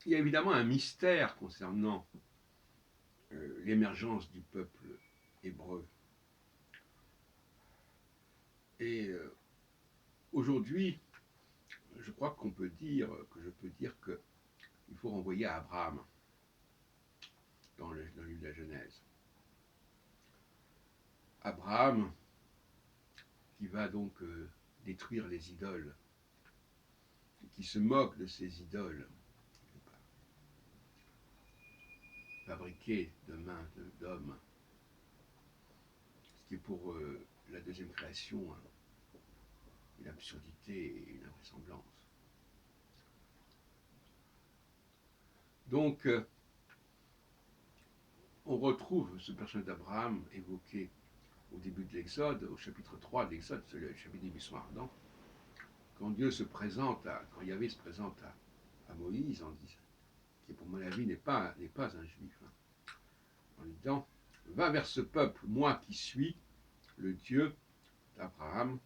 il y a évidemment un mystère concernant l'émergence du peuple hébreu. Et aujourd'hui, je crois qu'on peut dire, que je peux dire qu'il faut renvoyer à Abraham dans le livre de la Genèse. Abraham qui va donc détruire les idoles, qui se moque de ces idoles fabriquées de mains d'hommes, ce qui est pour la deuxième création une absurdité et une invraisemblance. Donc, on retrouve ce personnage d'Abraham évoqué au début de l'Exode, au chapitre 3 de l'Exode, c'est le chapitre des buissons ardents, quand Dieu se présente, quand Yahvé se présente à Moïse, en disant, qui pour mon avis n'est pas un juif, en lui disant, va vers ce peuple, moi qui suis le Dieu d'Abraham,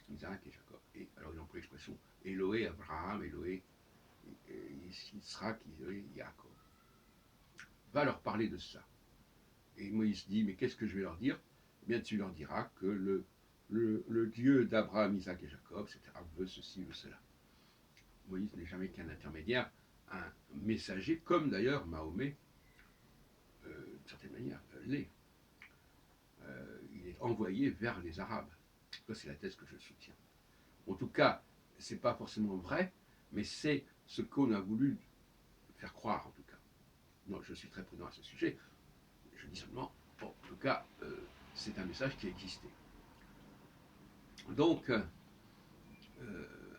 Isaac et Jacob. Et alors ils ont pris l'expression Elohé Abraham, Elohé Yitzhak, Elohé Jacob. Va leur parler de ça. Et Moïse dit, mais qu'est-ce que je vais leur dire? Eh bien, tu leur diras que le Dieu d'Abraham, Isaac et Jacob, etc., veut ceci, veut cela. Moïse n'est jamais qu'un intermédiaire, un messager, comme d'ailleurs Mahomet, d'une certaine manière, l'est. Il est envoyé vers les Arabes. Ça, c'est la thèse que je soutiens. En tout cas, ce n'est pas forcément vrai, mais c'est ce qu'on a voulu faire croire, en tout cas. Non, je suis très prudent à ce sujet. Je dis seulement, bon, en tout cas, c'est un message qui existait. Donc,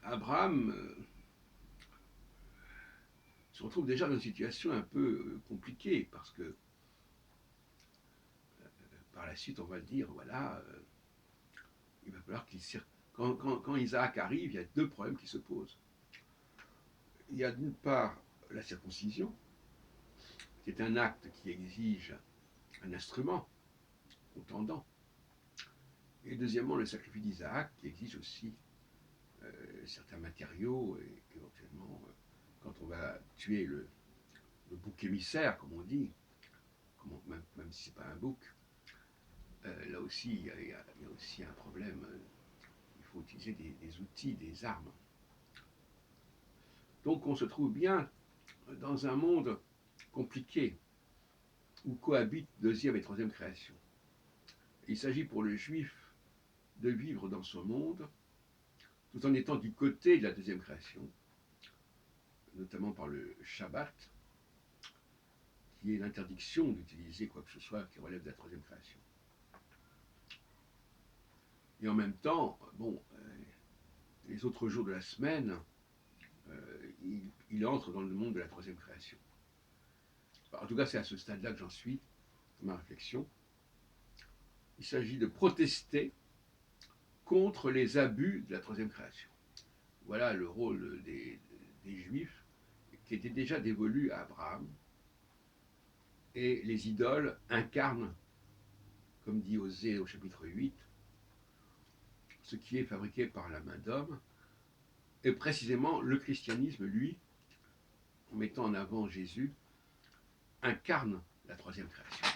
Abraham se retrouve déjà dans une situation un peu compliquée, parce que par la suite, on va le dire, voilà, il va falloir qu'il quand Isaac arrive, il y a deux problèmes qui se posent. Il y a d'une part la circoncision, qui est un acte qui exige un instrument contendant, et deuxièmement le sacrifice d'Isaac, qui exige aussi certains matériaux, et éventuellement, quand on va tuer le bouc émissaire, comme on dit, même si ce n'est pas un bouc, là aussi, il y a aussi un problème. Il faut utiliser des outils, des armes. Donc on se trouve bien dans un monde compliqué, où cohabitent deuxième et troisième création. Il s'agit pour le juif de vivre dans ce monde, tout en étant du côté de la deuxième création, notamment par le Shabbat, qui est l'interdiction d'utiliser quoi que ce soit qui relève de la troisième création. Et en même temps, bon, les autres jours de la semaine, il entre dans le monde de la troisième création. En tout cas, c'est à ce stade-là que j'en suis, dans ma réflexion. Il s'agit de protester contre les abus de la troisième création. Voilà le rôle des Juifs, qui était déjà dévolu à Abraham. Et les idoles incarnent, comme dit Osée au chapitre 8, ce qui est fabriqué par la main d'homme. Et précisément, le christianisme, lui, en mettant en avant Jésus, incarne la troisième création.